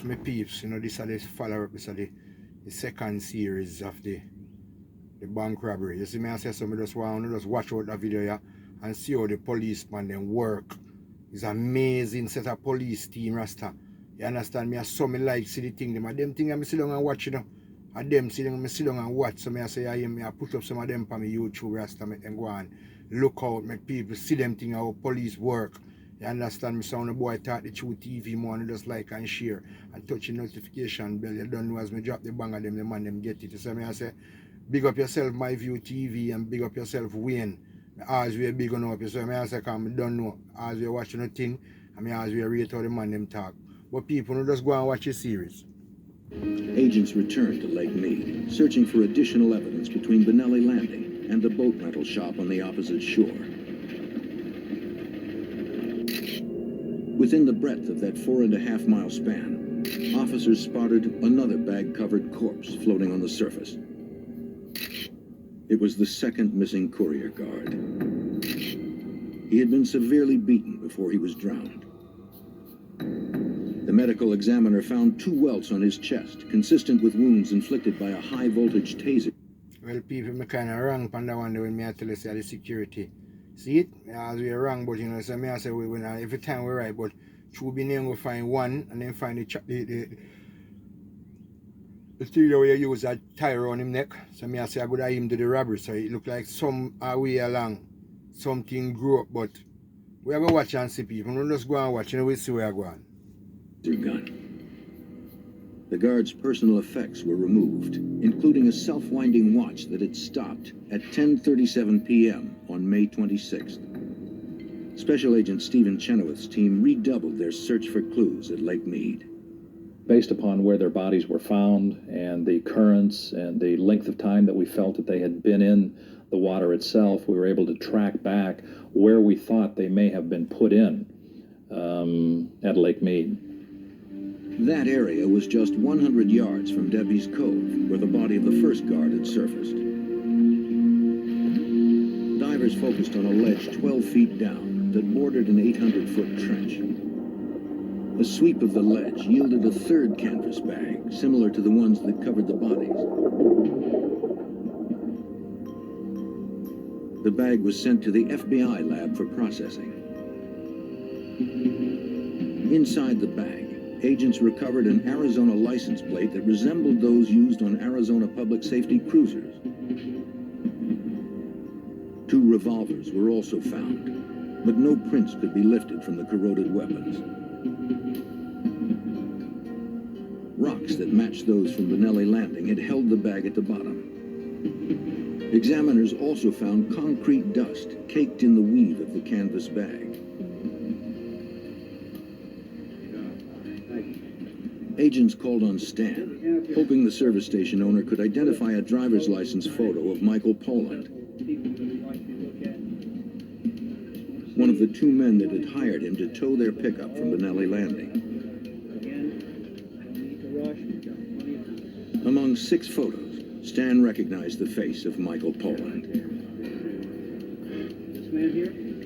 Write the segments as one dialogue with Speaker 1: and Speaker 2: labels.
Speaker 1: My peeps, this is the follow up, this is the second series of the bank robbery. You see me, I say so, I just want to just watch out the video here and see how the policeman them work. It's amazing set of police team, Rasta. You understand me? I saw me like see the thing, them thing I sit down and watch, And them sit down and watch. So I say I put up some of them for my YouTube, Rasta, make them go and look out, make people see them thing how police work. You understand me? So when the boy talk the truth TV more and just like and share and touch the notification bell. You don't know as me drop the bang of them, the man them get it. So I say, big up yourself, My View TV, and big up yourself, Wayne. As we are big on up, so I say, I don't know. As we are watching a thing, as we rate how the man them talk. But people don't just go and watch a series.
Speaker 2: Agents returned to Lake Mead, searching for additional evidence between Benelli Landing and the boat rental shop on the opposite shore. Within the breadth of that 4.5 mile span, officers spotted another bag-covered corpse floating on the surface. It was the second missing courier guard. He had been severely beaten before he was drowned. The medical examiner found 2 welts on his chest, consistent with wounds inflicted by a high-voltage taser.
Speaker 1: Well, people, me kind of wrong on that one when I tell you say the security. See it? As we are wrong, but so I say every time we're right, but through being able to find one and then find the thing that we use that tie around him neck. So I say I would have him do the robbery. So it look like some way along something grew up, but we have to watch and see people. Don't just go and watch and we see where we're going.
Speaker 2: Their gun. The guard's personal effects were removed, including a self-winding watch that had stopped at 10:37 p.m. on May 26th. Special Agent Stephen Chenoweth's team redoubled their search for clues at Lake Mead.
Speaker 3: Based upon where their bodies were found and the currents and the length of time that we felt that they had been in the water itself, we were able to track back where we thought they may have been put in at Lake Mead.
Speaker 2: That area was just 100 yards from Debbie's Cove, where the body of the first guard had surfaced. Divers focused on a ledge 12 feet down that bordered an 800-foot trench. A sweep of the ledge yielded a third canvas bag, similar to the ones that covered the bodies. The bag was sent to the FBI lab for processing. Inside the bag, agents recovered an Arizona license plate that resembled those used on Arizona public safety cruisers. 2 revolvers were also found, but no prints could be lifted from the corroded weapons. Rocks that matched those from Benelli Landing had held the bag at the bottom. Examiners also found concrete dust caked in the weave of the canvas bag. Agents called on Stan, hoping the service station owner could identify a driver's license photo of Michael Poland, one of the 2 men that had hired him to tow their pickup from Benelli Landing. Among 6 photos, Stan recognized the face of Michael Poland.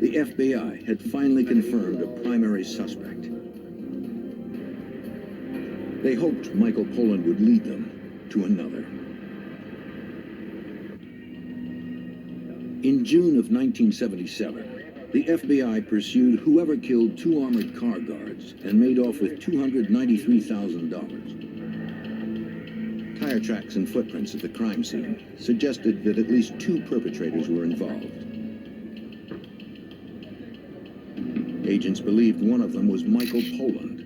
Speaker 2: The FBI had finally confirmed a primary suspect. They hoped Michael Poland would lead them to another. In June of 1977, the FBI pursued whoever killed 2 armored car guards and made off with $293,000. Tire tracks and footprints at the crime scene suggested that at least 2 perpetrators were involved. Agents believed one of them was Michael Poland.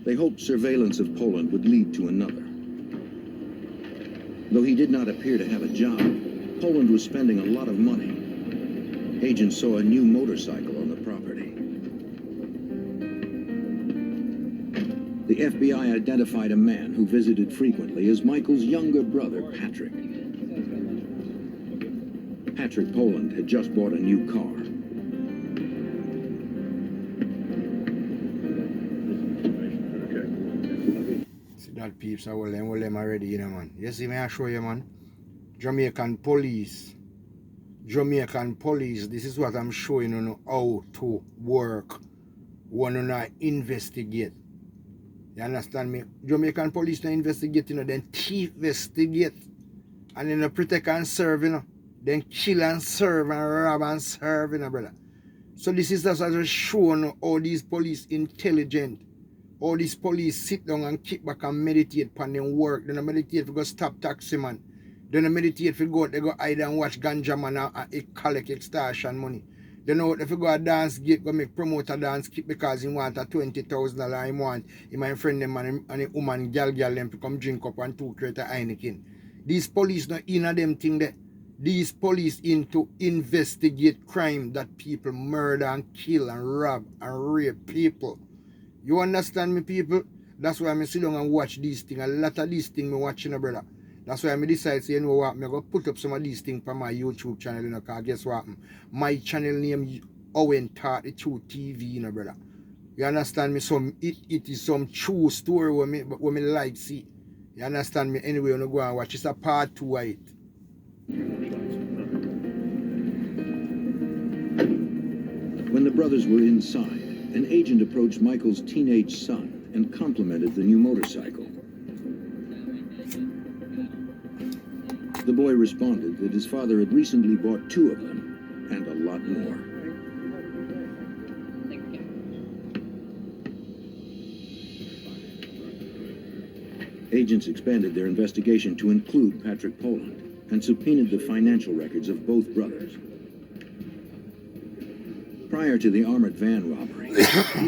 Speaker 2: They hoped surveillance of Poland would lead to another. Though he did not appear to have a job, Poland was spending a lot of money. Agents saw a new motorcycle on the property. The FBI identified a man who visited frequently as Michael's younger brother, Patrick. Patrick Poland had just bought a new car.
Speaker 1: That peeps, I will them already, man. You see me, I show you, man. Jamaican police, this is what I'm showing you how to work. Want to investigate. You understand me? Jamaican police don't investigate, you know, then thief investigate. And then they protect and serve, you know. Then kill and serve and rob and serve, you know, brother. So this is just as a show, you know, how these police intelligent. All these police sit down and kick back and meditate upon their work. Then they meditate to go stop taxi man. Then they meditate to go out, they go hide and watch ganja man and collect extortion money. They know if you go a dance gate, go make promoter dance kick because he want a $20,000 he want him and friend them and the woman gal them to come drink up and 2 crate of Heineken. These police not in a them thing there. These police into investigate crime that people murder and kill and rob and rape people. You understand me, people? That's why I sit down and watch these things. A lot of these things I watching, brother. That's why I decide, say, you know what, I'm going to put up some of these things for my YouTube channel, you know, because guess what? My channel name Owen 32 TV, you know, brother. You understand me? It is some true story what me like see. You understand me? Anyway, you know, go and watch. It's a part 2 of it.
Speaker 2: When the brothers were inside, an agent approached Michael's teenage son and complimented the new motorcycle. The boy responded that his father had recently bought 2 of them and a lot more. Agents expanded their investigation to include Patrick Poland and subpoenaed the financial records of both brothers. Prior to the armored van robbery,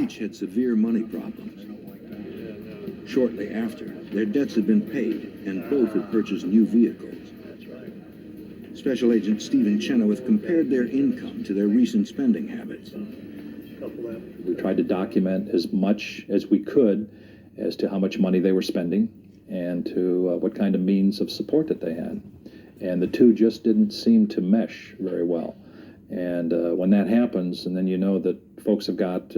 Speaker 2: each had severe money problems. Shortly after, their debts had been paid and both had purchased new vehicles. Special Agent Stephen Chenoweth compared their income to their recent spending habits.
Speaker 3: We tried to document as much as we could as to how much money they were spending and to what kind of means of support that they had. And the two just didn't seem to mesh very well. And when that happens, and then you know that folks have got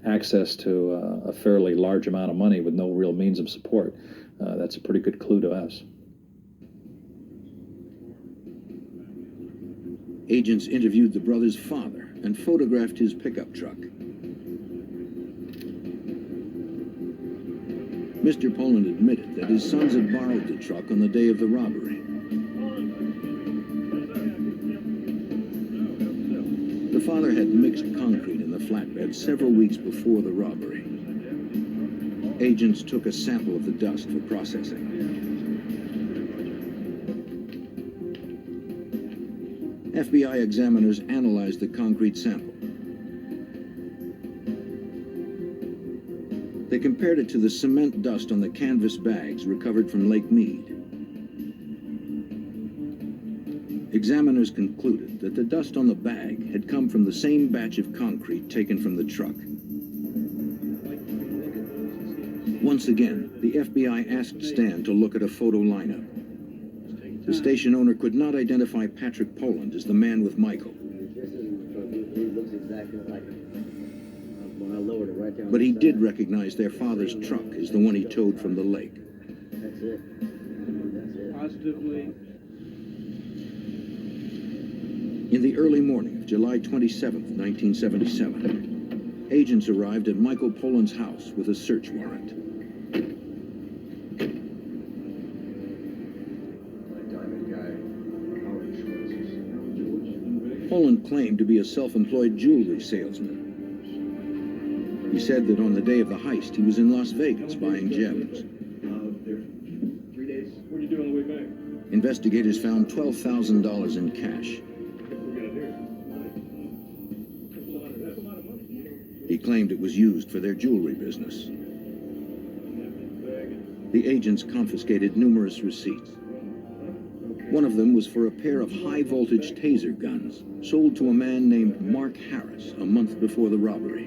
Speaker 3: access to a fairly large amount of money with no real means of support, that's a pretty good clue to us.
Speaker 2: Agents interviewed the brother's father and photographed his pickup truck. Mr. Poland admitted that his sons had borrowed the truck on the day of the robbery. The father had mixed concrete in the flatbed several weeks before the robbery. Agents took a sample of the dust for processing. FBI examiners analyzed the concrete sample. They compared it to the cement dust on the canvas bags recovered from Lake Mead. Examiners concluded that the dust on the bag had come from the same batch of concrete taken from the truck. Once again, the FBI asked Stan to look at a photo lineup. The station owner could not identify Patrick Poland as the man with Michael. But he did recognize their father's truck as the one he towed from the lake.
Speaker 4: That's it. Positively.
Speaker 2: In the early morning of July 27, 1977, agents arrived at Michael Poland's house with a search warrant. Poland claimed to be a self-employed jewelry salesman. He said that on the day of the heist, he was in Las Vegas buying gems.
Speaker 4: 3 days. What are you doing on the way back?
Speaker 2: Investigators found $12,000 in cash. He claimed it was used for their jewelry business. The agents confiscated numerous receipts. One of them was for a pair of high-voltage taser guns sold to a man named Mark Harris a month before the robbery.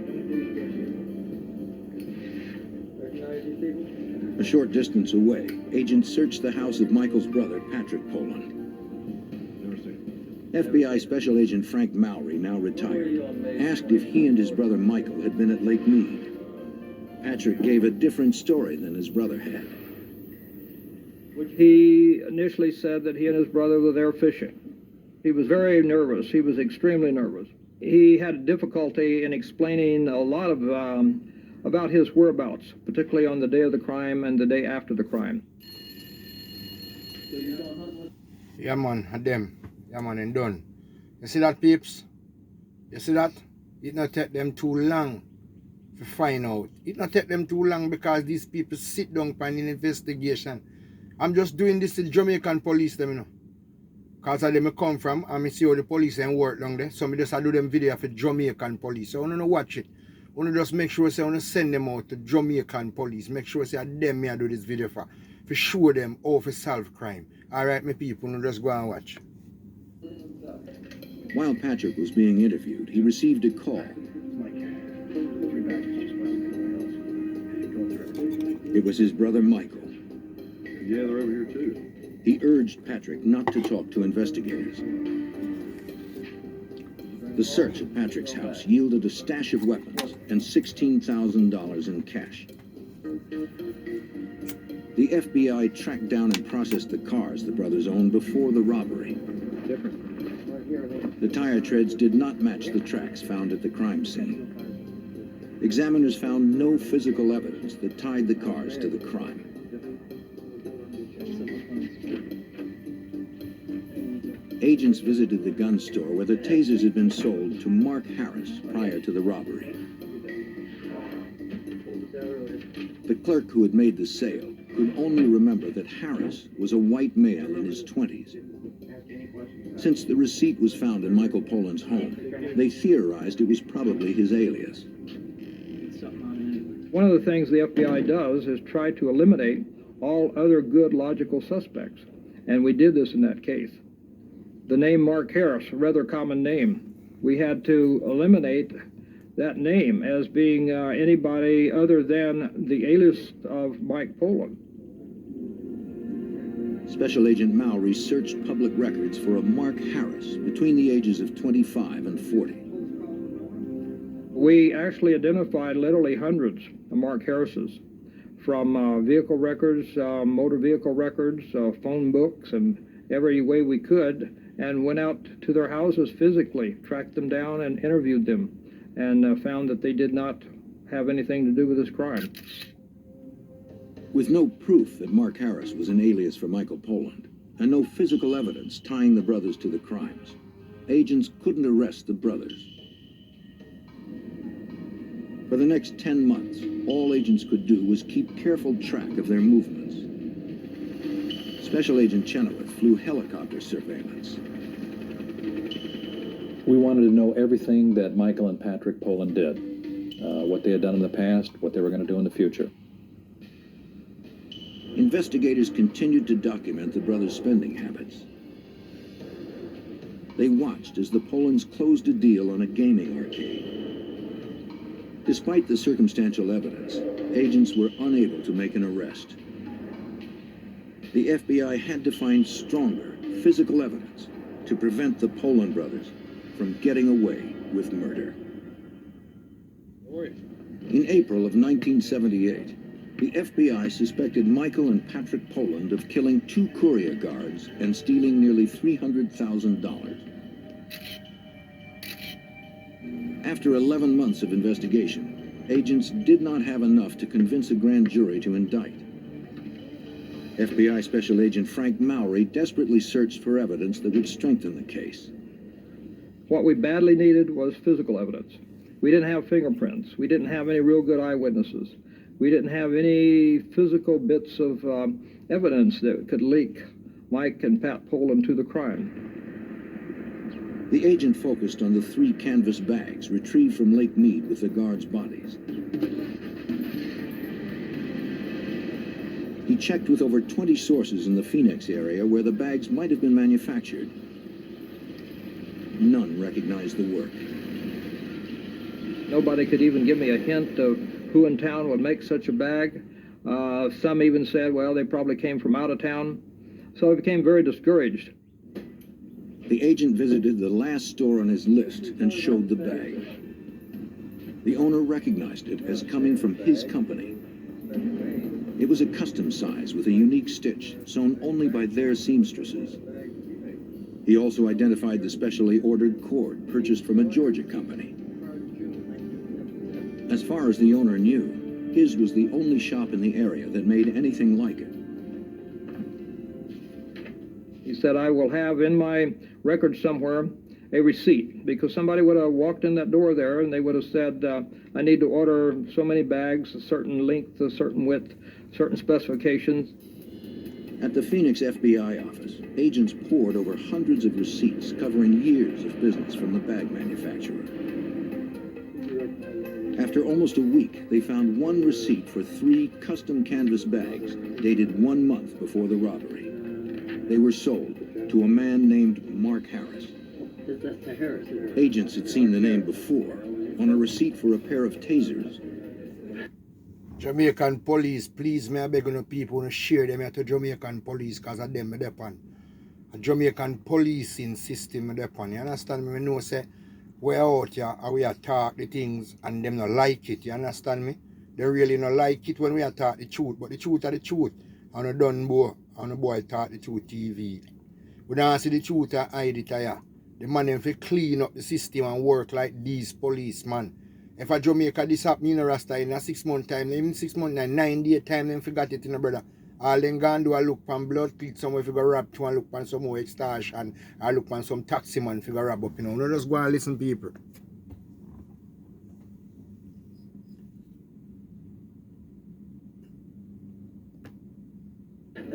Speaker 2: A short distance away, agents searched the house of Michael's brother, Patrick Poland. FBI Special Agent Frank Mowry, now retired, asked if he and his brother Michael had been at Lake Mead. Patrick gave a different story than his brother had.
Speaker 5: He initially said that he and his brother were there fishing. He was very nervous. He was extremely nervous. He had difficulty in explaining a lot of about his whereabouts, particularly on the day of the crime and the day after the crime.
Speaker 1: Yeah, man, and them. Yeah, man, and done. You see that, peeps? You see that? It not take them too long to find out. It not take them too long because these people sit down for an investigation. I'm just doing this to Jamaican police, them, you know. Because of them I come from, and I see how the police and work down there. So I just do them video for Jamaican police. So I want to watch it. I want to just make sure I want to send them out to Jamaican police. Make sure say them I do this video for show them how to solve crime. Alright, my people, just go and watch.
Speaker 2: While Patrick was being interviewed, he received a call. It was his brother Michael.
Speaker 4: Yeah, they're over here too.
Speaker 2: He urged Patrick not to talk to investigators. The search at Patrick's house yielded a stash of weapons and $16,000 in cash. The FBI tracked down and processed the cars the brothers owned before the robbery. The tire treads did not match the tracks found at the crime scene. Examiners found no physical evidence that tied the cars to the crime. Agents visited the gun store where the tasers had been sold to Mark Harris prior to the robbery. The clerk who had made the sale could only remember that Harris was a white male in his 20s. Since the receipt was found in Michael Poland's home, they theorized it was probably his alias.
Speaker 5: One of the things the FBI does is try to eliminate all other good logical suspects, and we did this in that case. The name Mark Harris, a rather common name, we had to eliminate that name as being anybody other than the alias of Mike Poland.
Speaker 2: Special Agent Mowry searched public records for a Mark Harris between the ages of 25 and 40.
Speaker 5: We actually identified literally hundreds of Mark Harrises, from vehicle records, motor vehicle records, phone books, and every way we could, and went out to their houses physically, tracked them down and interviewed them, and found that they did not have anything to do with this crime.
Speaker 2: With no proof that Mark Harris was an alias for Michael Poland, and no physical evidence tying the brothers to the crimes, agents couldn't arrest the brothers. For the next 10 months, all agents could do was keep careful track of their movements. Special Agent Chenoweth flew helicopter surveillance.
Speaker 3: We wanted to know everything that Michael and Patrick Poland did, what they had done in the past, what they were going to do in the future.
Speaker 2: Investigators continued to document the brothers' spending habits. They watched as the Polands closed a deal on a gaming arcade. Despite the circumstantial evidence, agents were unable to make an arrest. The FBI had to find stronger physical evidence to prevent the Poland brothers from getting away with murder. In April of 1978, the FBI suspected Michael and Patrick Poland of killing 2 courier guards and stealing nearly $300,000. After 11 months of investigation, agents did not have enough to convince a grand jury to indict. FBI Special Agent Frank Mowry desperately searched for evidence that would strengthen the case.
Speaker 5: What we badly needed was physical evidence. We didn't have fingerprints. We didn't have any real good eyewitnesses. We didn't have any physical bits of evidence that could link Mike and Pat Poland to the crime.
Speaker 2: The agent focused on the 3 canvas bags retrieved from Lake Mead with the guards' bodies. He checked with over 20 sources in the Phoenix area where the bags might have been manufactured. None recognized the work.
Speaker 5: Nobody could even give me a hint of who in town would make such a bag. Some even said, well, they probably came from out of town. So I became very discouraged.
Speaker 2: The agent visited the last store on his list and showed the bag. The owner recognized it as coming from his company. It was a custom size with a unique stitch sewn only by their seamstresses. He also identified the specially ordered cord purchased from a Georgia company. As far as the owner knew, his was the only shop in the area that made anything like it.
Speaker 5: He said, I will have in my record somewhere a receipt, because somebody would have walked in that door there and they would have said, I need to order so many bags, a certain length, a certain width, certain specifications.
Speaker 2: At the Phoenix FBI office, agents pored over hundreds of receipts covering years of business from the bag manufacturer. After almost a week, they found one receipt for 3 custom canvas bags dated 1 month before the robbery. They were sold to a man named Mark Harris. Agents had seen the name before on a receipt for a pair of tasers.
Speaker 1: Jamaican police, please, may I beg you people to share them to Jamaican police, because of them depend. A Jamaican policing system depend. You understand me? I know say we're out here and we are talk the things and them not like it. You understand me? They really not like it when we are talk the truth, but the truth are the truth. And a done boy talk the truth TV. We don't see the truth and hide it here. The man them fi clean up the system and work like these policemen. If a Jamaica this happen, you know, Rasta, in a 6 month time, even 6 month, 9 day time, them forgot it, you know, brother. All them gone do a look pan blood click somewhere figure rob to and look pan some more extortion, or look pan some taxi man figure rob up, you know. No, just go and listen, people.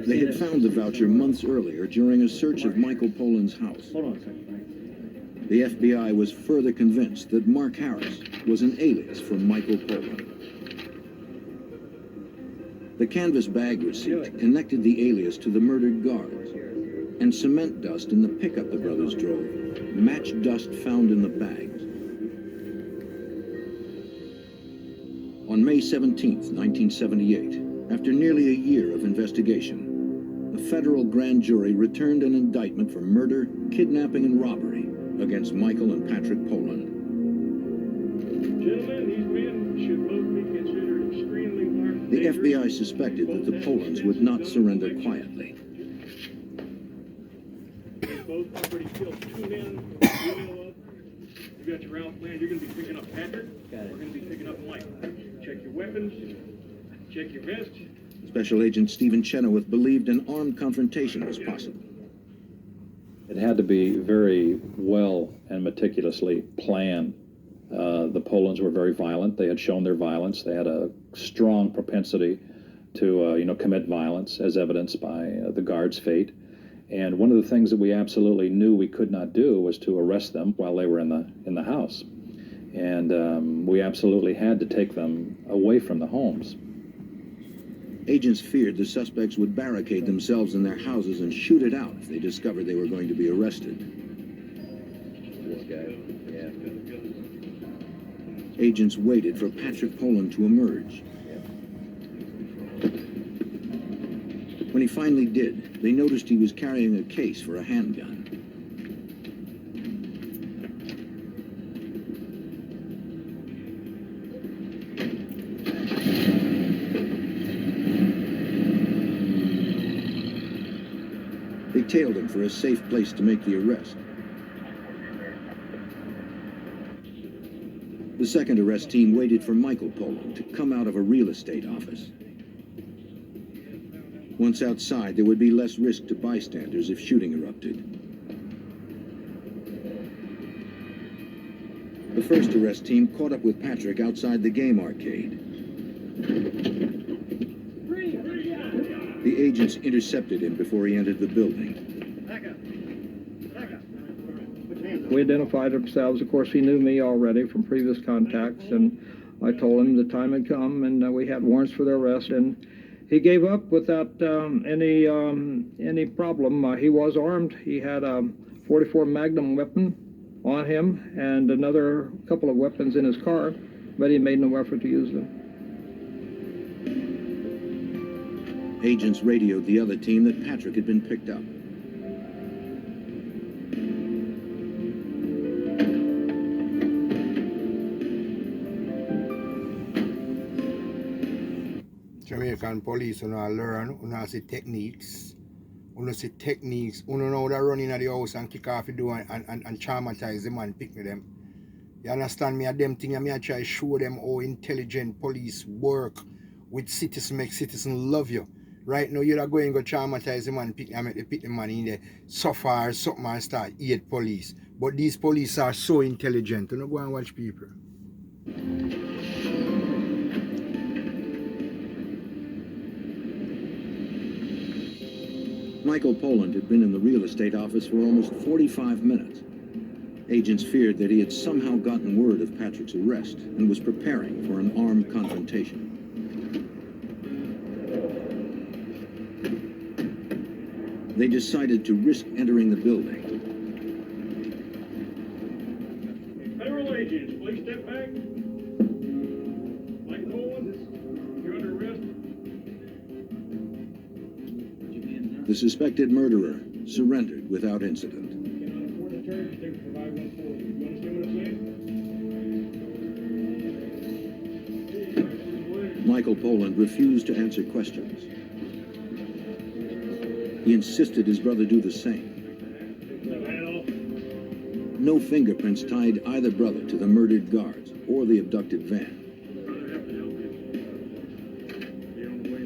Speaker 2: They had found the voucher months earlier during a search of Michael Poland's house.
Speaker 4: Hold on a second.
Speaker 2: The FBI was further convinced that Mark Harris was an alias for Michael Poland. The canvas bag receipt connected the alias to the murdered guards, and cement dust in the pickup the brothers drove matched dust found in the bags. On May 17, 1978, after nearly a year of investigation, the federal grand jury returned an indictment for murder, kidnapping, and robbery against Michael and Patrick Poland.
Speaker 4: Gentlemen, these men should both be considered extremely armed.
Speaker 2: The FBI suspected that the Polands would not surrender quietly.
Speaker 4: Both already killed 2 men. You got your round plan. You're going to be picking up Patrick. We're going to be picking up Mike. Check your weapons. Check your vest.
Speaker 2: Special Agent Stephen Chenoweth believed an armed confrontation was possible.
Speaker 3: It had to be very well and meticulously planned. The Polands were very violent. They had shown their violence. They had a strong propensity to, commit violence, as evidenced by the guards' fate. And one of the things that we absolutely knew we could not do was to arrest them while they were in the house. And we absolutely had to take them away from the homes.
Speaker 2: Agents feared the suspects would barricade themselves in their houses and shoot it out if they discovered they were going to be arrested.
Speaker 6: This guy, yeah.
Speaker 2: Agents waited for Patrick Poland to emerge. When he finally did, they noticed he was carrying a case for a handgun. They tailed him for a safe place to make the arrest. The second arrest team waited for Michael Poland to come out of a real estate office. Once outside, there would be less risk to bystanders if shooting erupted. The first arrest team caught up with Patrick outside the game arcade. The agents intercepted him before he entered the building.
Speaker 5: We identified ourselves. Of course, he knew me already from previous contacts, and I told him the time had come, and we had warrants for their arrest, and he gave up without any problem. He was armed. He had a .44 Magnum weapon on him and another couple of weapons in his car, but he made no effort to use them.
Speaker 2: Agents radioed the other team that Patrick had been picked up.
Speaker 1: Jamaican police, you know, learn, you know, see techniques. You know, know how they run in the house and kick off the door and traumatize them and pick them. You understand me? And them thing, I try to show them how intelligent police work with citizens, make citizens love you. Right now, you're not going to go traumatize the man, pick the man in there, suffer or something and start hate police. But these police are so intelligent. You know, go and watch people.
Speaker 2: Michael Poland had been in the real estate office for almost 45 minutes. Agents feared that he had somehow gotten word of Patrick's arrest and was preparing for an armed confrontation. They decided to risk entering the building.
Speaker 4: Federal agents, please step back. Mike Poland, you're under arrest.
Speaker 2: The suspected murderer surrendered without incident.
Speaker 4: Cannot afford a charge, you take provide one for you. You understand what I'm saying?
Speaker 2: Michael Poland refused to answer questions. He insisted his brother do the same. No fingerprints tied either brother to the murdered guards or the abducted van.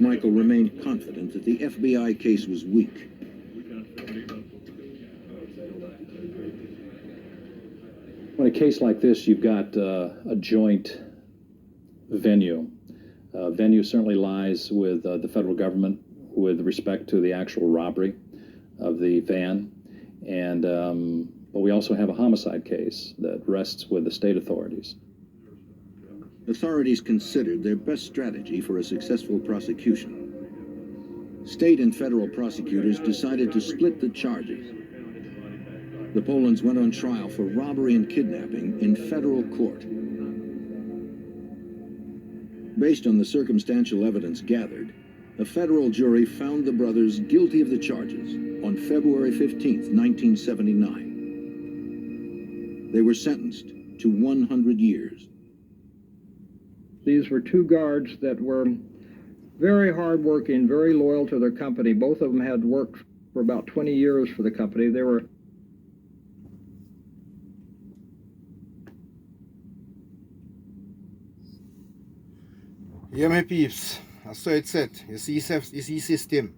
Speaker 2: Michael remained confident that the FBI case was weak.
Speaker 3: In a case like this, you've got a joint venue. Venue certainly lies with the federal government with respect to the actual robbery of the van, and but we also have a homicide case that rests with the state authorities.
Speaker 2: Authorities considered their best strategy for a successful prosecution. State and federal prosecutors decided to split the charges. The Polands went on trial for robbery and kidnapping in federal court. Based on the circumstantial evidence gathered, a federal jury found the brothers guilty of the charges on February 15, 1979. They were sentenced to 100 years.
Speaker 5: These were two guards that were very hardworking, very loyal to their company. Both of them had worked for about 20 years for the company. They were
Speaker 1: Yeah, my peeps. That's how it's set. You see system.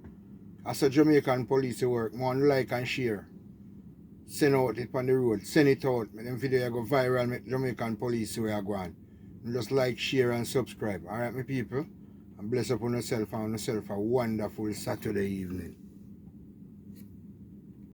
Speaker 1: As a Jamaican police work, one like and share. Send out it on the road. Send it out. Make them video go viral. Make Jamaican police where I go on. Just like, share and subscribe. Alright, my people. And bless upon yourself and yourself a wonderful Saturday evening.